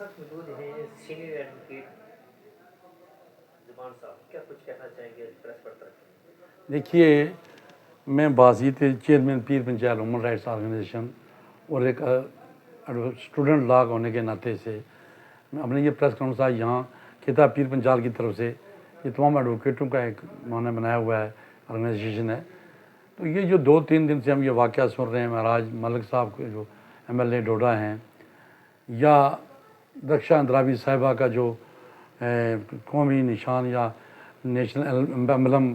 साथ मौजूद हैं सीनियर एडवोकेट जुमान साहब, क्या कुछ कहना चाहेंगे प्रेस वार्ता के? देखिए, मैं बाज़ीत चेयरमैन पीर पंचायत ह्यूमन राइट्स ऑर्गेनाइजेशन और एक स्टूडेंट लॉ होने के नाते से मैं अपने ये प्रेस कॉन्फ्रेंस आज यहाँ खिताब पीर पंचाल की तरफ से ये तमाम एडवोकेटों का एक उन्होंने बनाया हुआ है ऑर्गेनाइजेशन है। तो ये जो 2-3 दिन से हम ये वाक़या सुन रहे हैं, महाराज मलिक साहब के जो MLA डोडा हैं या रक्षा अंतराबी साहिबा का जो कौमी निशान या नेशनल एम्बलम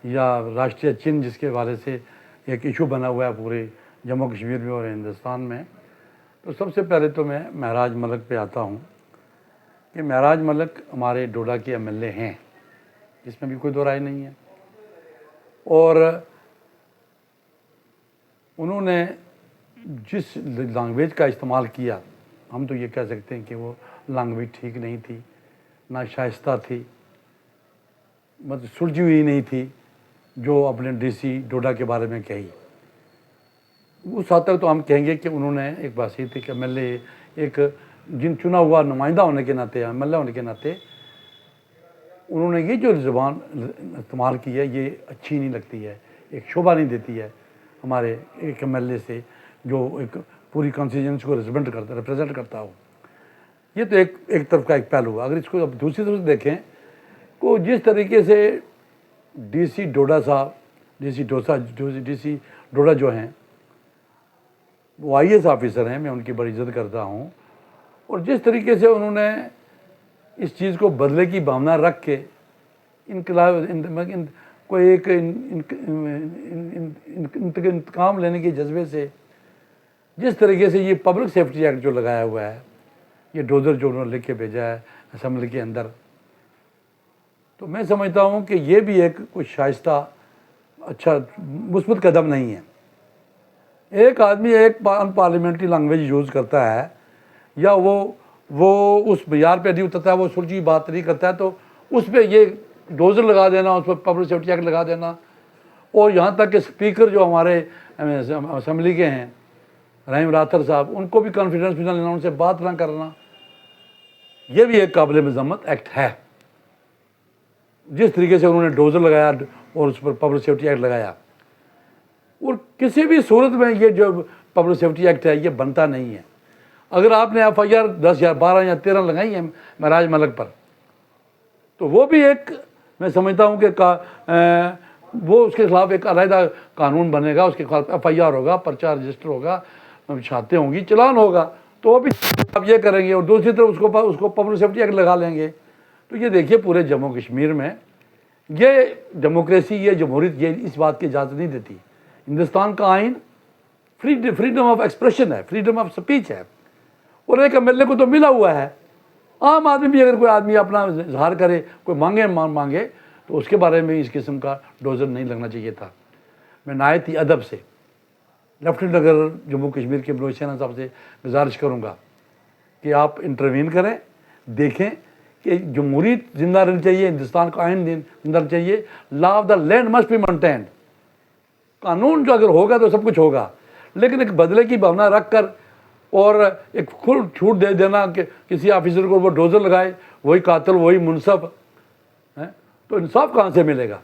या राष्ट्रीय चिन्ह जिसके हवाले से एक इशू बना हुआ है पूरे जम्मू कश्मीर में और हिंदुस्तान में। तो सबसे पहले तो मैं महराज मलिक पे आता हूँ कि महराज मलिक हमारे डोडा के MLA हैं, इसमें भी कोई दो राय नहीं है। और उन्होंने जिस लैंग्वेज का इस्तेमाल किया, हम तो ये कह सकते हैं कि वो लैंग्वेज ठीक नहीं थी, ना शाइस्ता थी, मतलब सुलझी हुई नहीं थी जो अपने DC डोडा के बारे में कही। उस हद तक तो हम कहेंगे कि उन्होंने एक बासीत एक MLA एक जिन चुना हुआ नुमाइंदा होने के नाते MLA होने के नाते उन्होंने ये जो ज़बान इस्तेमाल की है ये अच्छी नहीं लगती है, एक शोभा नहीं देती है हमारे एक MLA से जो एक पूरी कॉन्स्टिट्यूएंसी को रिप्रेजेंट करता हो। ये तो एक तरफ का एक पहलू। अगर इसको अब दूसरी तरफ से देखें तो जिस तरीके से DC डोडा साहब DC डोडा जो हैं वो IAS ऑफिसर हैं, मैं उनकी बड़ी इज्जत करता हूँ, और जिस तरीके से उन्होंने इस चीज़ को बदले की भावना रख के कोई एक इंतकाम लेने के जज्बे से जिस तरीके से ये पब्लिक सेफ्टी एक्ट जो लगाया हुआ है, ये डोजर जो उन्होंने लिख के भेजा है असेंबली के अंदर, तो मैं समझता हूँ कि ये भी एक कुछ शाइस्ता अच्छा मुस्बत कदम नहीं है। एक आदमी एक अनपार्लियामेंट्री लैंग्वेज यूज़ करता है या वो उस मैयार पे नहीं उतरता है, वो सुलझी बात नहीं करता है, तो उस पर ये डोजर लगा देना, उस पर पब्लिक सेफ्टी एक्ट लगा देना, और यहाँ तक कि स्पीकर जो हमारे असेंबली के हैं रहीम राथर साहब, उनको भी कॉन्फिडेंस भी ना लेना, उनसे बात ना करना, ये भी एक काबिल मजम्मत एक्ट है। जिस तरीके से उन्होंने डोजर लगाया और उस पर पब्लिक सेफ्टी एक्ट लगाया, और किसी भी सूरत में ये जो पब्लिक सेफ्टी एक्ट है ये बनता नहीं है। अगर आपने FIR 10 या 12 या 13 लगाई है महराज मलिक पर, तो वो भी एक मैं समझता हूँ कि वो उसके खिलाफ एक अलहदा कानून बनेगा, उसके खिलाफ FIR होगा, पर्चा रजिस्टर होगा, छाते होंगी, चलान होगा, तो वो भी आप ये करेंगे और दूसरी तरफ उसको पब्लिक सेफ्टी एक्ट लगा लेंगे। तो ये देखिए पूरे जम्मू कश्मीर में ये डेमोक्रेसी, ये जमहूरियत, ये इस बात की इजाज़त नहीं देती। हिंदुस्तान का आइन फ्रीडम ऑफ एक्सप्रेशन है, फ्रीडम ऑफ स्पीच है, और एक MLA को तो मिला हुआ है। आम आदमी भी अगर कोई आदमी अपना इजहार करे, कोई मांगे तो उसके बारे में इस किस्म का डोजर नहीं लगना चाहिए था। मैं नहायत ही अदब से लेफ्टिनेंट जनरल जम्मू कश्मीर के मनोज सिन्हा साहब से गुजारिश करूँगा कि आप इंटरवीन करें, देखें कि जमहूरियत जिंदा रहनी चाहिए, हिंदुस्तान का आइन जिंदा रहना चाहिए, law of the land must be maintained. कानून जो अगर होगा तो सब कुछ होगा, लेकिन एक बदले की भावना रख कर और एक खुल छूट दे देना कि किसी ऑफिसर को वो डोजर लगाए, वही कातिल वही मुनसब है, तो इंसाफ कहाँ से मिलेगा।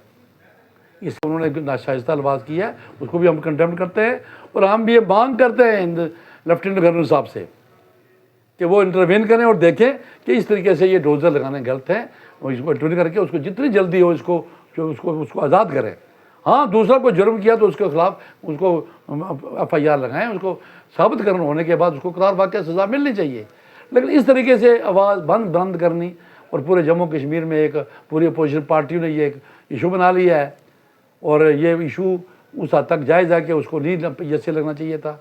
इस उन्होंने नाशाइस्ता अल्फाज किया है, उसको भी हम कंडेम करते हैं, और हम भी ये मांग करते हैं लेफ्टिनेंट गवर्नर साहब से कि वो इंटरवेन करें और देखें कि इस तरीके से ये डोजर लगाने गलत है, और इसको इंटरवेन करके उसको जितनी जल्दी हो उसको आज़ाद करें। हाँ, दूसरा कोई जुर्म किया तो उसके खिलाफ उसको FIR लगाएं, उसको साबित करने होने के बाद उसको करार वाक़या सज़ा मिलनी चाहिए। लेकिन इस तरीके से आवाज़ बंद करनी, और पूरे जम्मू कश्मीर में एक पूरी अपोजिशन पार्टियों ने ये एक इशू बना लिया है, और ये इशू उस हद तक जायज़ है कि उसको नहीं जैसे लगना चाहिए था,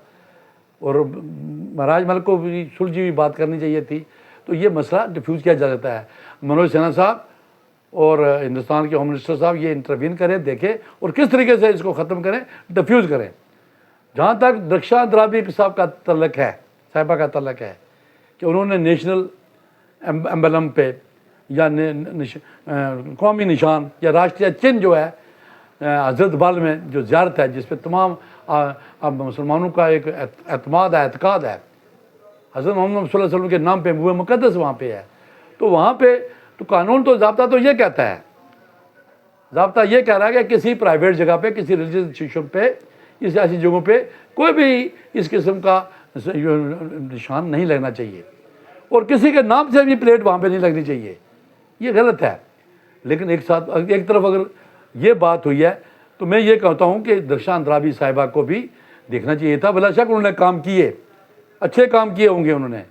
और महराज मलिक को भी सुलझी हुई बात करनी चाहिए थी। तो ये मसला डिफ्यूज़ किया जा सकता है। मनोज सिन्हा साहब और हिंदुस्तान के होम मिनिस्टर साहब ये इंटरवीन करें, देखें और किस तरीके से इसको ख़त्म करें, डिफ्यूज़ करें। जहाँ तक रक्षा अंतराबी साहब का तल्लक है, साहिबा का तल्लक है, कि उन्होंने नेशनल एम्बलम पे या कौमी निशान या राष्ट्रीय चिन्ह जो है हज़रत बल में जो ज़ियारत है, जिस पर तमाम अब मुसलमानों का एक एतमाद है, एतकाद है, हज़रत मोहम्मद सल्लल्लाहु अलैहि वसल्लम के नाम पे बुए मुक़द्दस वहाँ पे है, तो वहाँ पे तो कानून तो ज़ाब्ता तो ये कहता है, ज़ाब्ता ये कह रहा है कि किसी प्राइवेट जगह पे, किसी रिलीजियस इंस्टीट्यूशन पे, इस ऐसी जगहों पे कोई भी इस किस्म का निशान नहीं लगना चाहिए और किसी के नाम से भी प्लेट वहाँ पे नहीं लगनी चाहिए। ये गलत है। लेकिन एक तरफ अगर ये बात हुई है तो मैं ये कहता हूँ कि दरख्शां अंद्राबी साहिबा को भी देखना चाहिए था। बिला शक उन्होंने काम किए, अच्छे काम किए होंगे, उन्होंने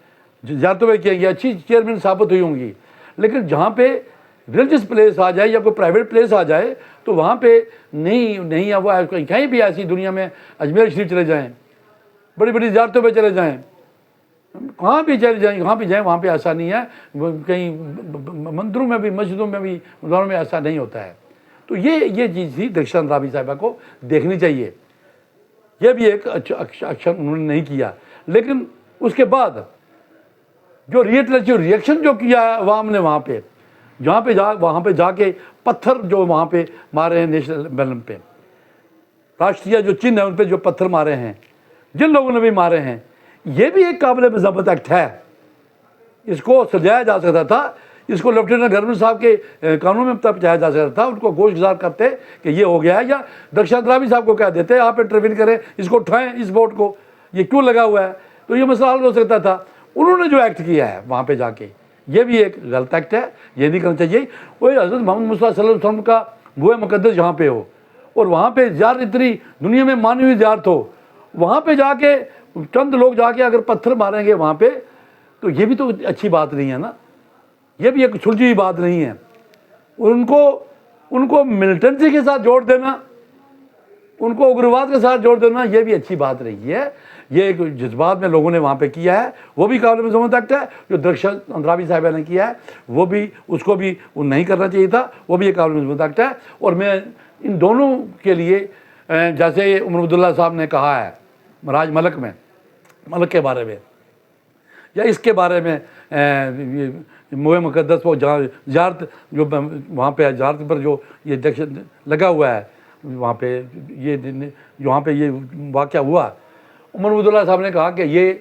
जाते हुए किए, अच्छी चेयरमैन साबित हुई होंगी। लेकिन जहाँ पे रिलीजियस प्लेस आ जाए या कोई प्राइवेट प्लेस आ जाए तो वहाँ पे नहीं अब कहीं भी ऐसी दुनिया में अजमेर शरीफ चले जाएँ, बड़ी बड़ी ज़ियारतों पे चले जाएँ, कहाँ भी चले जाएँ, कहाँ भी जाएँ, वहाँ पे ऐसा नहीं है। कहीं मंदिरों में भी, मस्जिदों में भी, गुरुद्वारों में ऐसा नहीं होता है। तो ये चीज़ थी दरख्शां अंद्राबी साहिबा को देखनी चाहिए। यह भी एक अच्छा उन्होंने नहीं किया। लेकिन उसके बाद जो रिएक्शन जो किया अवाम ने वहाँ पे, वहाँ पे जाके पत्थर जो वहाँ पे मारे हैं, नेशनल एम्बलम पे, राष्ट्रीय जो चिन्ह है उन पे जो पत्थर मारे हैं, जिन लोगों ने भी मारे हैं, ये भी एक काबिल मज़म्मत एक्ट है। इसको सजाया जा सकता था, इसको लेफ्टिनेंट गवर्नर साहब के कानून में तब जाया जा सकता था। उनको गोशगुजार करते कि ये हो गया है, या दरख्शां अंद्राबी साहब को कह देते आप इंटरवीन करें, इसको उठाएं, इस बोर्ड को, ये क्यों लगा हुआ है, तो ये मसला हल हो सकता था। उन्होंने जो एक्ट किया है वहाँ पे जाके, ये भी एक गलत एक्ट है, ये नहीं करना चाहिए। वही हज़रत मोहम्मद मुस्तफ़ा सल्लल्लाहु अलैहि वसल्लम का बुए मुक़द्दस जहाँ पे हो और वहाँ पे ज़्यादा इतनी दुनिया में मानी हुई ज़ियारत हो, वहाँ पे जाके चंद लोग जाके अगर पत्थर मारेंगे वहाँ पे, तो ये भी तो अच्छी बात नहीं है ना, ये भी एक सुलझी हुई बात नहीं है। उनको मिलिटेंसी के साथ जोड़ देना, उनको उग्रवाद के साथ जोड़ देना, ये भी अच्छी बात नहीं है। ये एक जज्बात में लोगों ने वहाँ पे किया है, वो भी काबिल मज़म्मत एक्ट है। जो दरख्शां अंद्राबी साहिबा ने किया है वो भी, उसको भी नहीं करना चाहिए था, वो भी एक काबिल मज़म्मत एक्ट है। और मैं इन दोनों के लिए, जैसे उमर अब्दुल्ला साहब ने कहा है राज मलक के बारे में, या इसके बारे में बुए मुक़द्दस वो जहाँ ज़ियारत जो वहाँ पे ज़ियारत पर जो ये जंक्शन लगा हुआ है, वहाँ पे ये वहाँ पे ये वाक़या हुआ, उमर अब्दुल्ला साहब ने कहा कि ये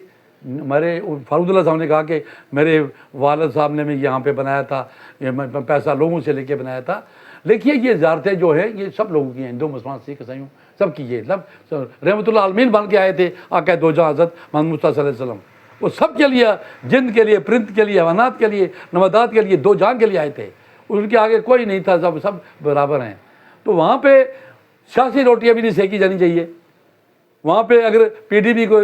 फारूकुल्लाह साहब ने कहा कि मेरे वालिद साहब ने मैं यहाँ पे बनाया था, ये पैसा लोगों से लेके बनाया था। देखिए ये ज़ियारतें जो है ये सब लोगों की हैं, हिंदू मुसलमान सिख ईसाइयों सब की है। रहमतुल्लाह आलमीन बन के आए थे आक़ा दो जहां हज़रत मोहम्मद मुस्तफ़ा सल्लल्लाहु अलैहि वसल्लम, वो सब के लिए, जिन के लिए, परिंद के लिए, हवानात के लिए, नबातात के लिए, दो जहां के लिए आए थे। उनके आगे कोई नहीं था, सब बराबर हैं। तो वहाँ पे सियासी रोटियाँ भी नहीं सेकी जानी चाहिए। वहाँ पे अगर PDP को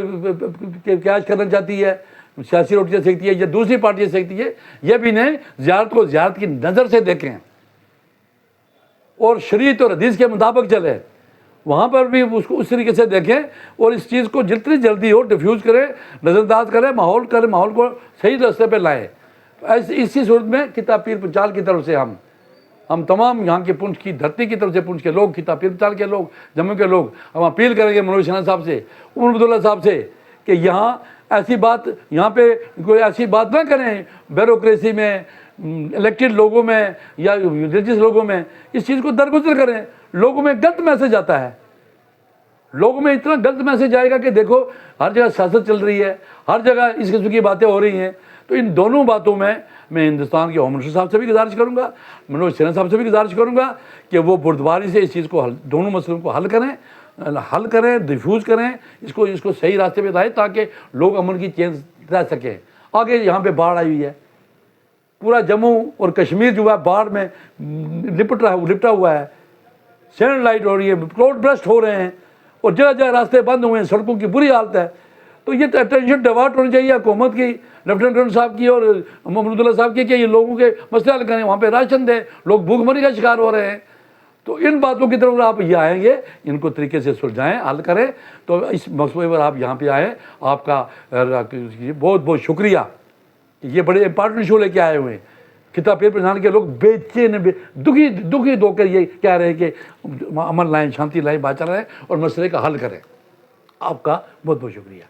कैच करना चाहती है, सियासी रोटियाँ सेकती है, या दूसरी पार्टियाँ सेकती है, यह भी नहीं, ज़ियारत को ज़ियारत की नज़र से देखें और शरीयत और हदीस के मुताबिक चले, वहाँ पर भी उसको उस तरीके से देखें और इस चीज़ को जितनी जल्दी हो डिफ्यूज़ करें, नज़रअंदाज करें, माहौल को सही रास्ते पर लाएँ। इसी सूरत में किताब पीर पंचाल की तरफ से हम तमाम यहाँ के पुंछ की धरती की तरफ से, पुंछ के लोग, किताब पीर पंचाल के लोग, जम्मू के लोग, हम अपील करेंगे मनोज सिन्हा साहब से, उमर अब्दुल्ला साहब से कि यहाँ पे कोई ऐसी बात ना करें ब्यूरोक्रेसी में, इलेक्टेड लोगों में या रिलीजियस लोगों में, इस चीज़ को दरगुजर करें। लोगों में गलत मैसेज आता है, लोगों में इतना गलत मैसेज आएगा कि देखो हर जगह सियासत चल रही है, हर जगह इस किस्म की बातें हो रही हैं। तो इन दोनों बातों में मैं हिंदुस्तान के होम मिनिस्टर साहब से भी गुजारिश करूँगा, मनोज सिन्हा साहब से भी गुजारिश करूँगा कि वो बुर्दबारी से इस चीज़ को दोनों मसलों को हल करें, डिफ्यूज़ करें, इसको सही रास्ते पे लाएं ताकि लोग अमन की चैन रह सकें। आगे यहाँ पे बाढ़ आई हुई है, पूरा जम्मू और कश्मीर जो है बाढ़ में लिपटा हुआ है, सैंड लाइट हो रही है, क्लाउड ब्रस्ट हो रहे हैं और जगह जगह रास्ते बंद हुए हैं, सड़कों की बुरी हालत है। तो ये अटेंशन डिवर्ट होनी चाहिए हुकूमत की, लेफ्टिनेंट गवर्नर साहब की और मोहम्मद अब्दुल्ला साहब की कि ये लोगों के मसले हल करें, वहाँ पे राशन दें, लोग भूखमरी का शिकार हो रहे हैं। तो इन बातों की तरफ आप ये आएंगे, इनको तरीके से सुलझाएं, हल करें। तो इस मसले पर आप यहाँ पे आए, आपका बहुत बहुत शुक्रिया। ये बड़े इंपॉर्टेंट इशू लेके आए हुए हैं। किताब पीर पंचाल के लोग बेचैन दुखी होकर ये कह रहे हैं कि अमन लाएँ, शांति लाएँ, बात चल रहे हैं और मसले का हल करें। आपका बहुत बहुत शुक्रिया।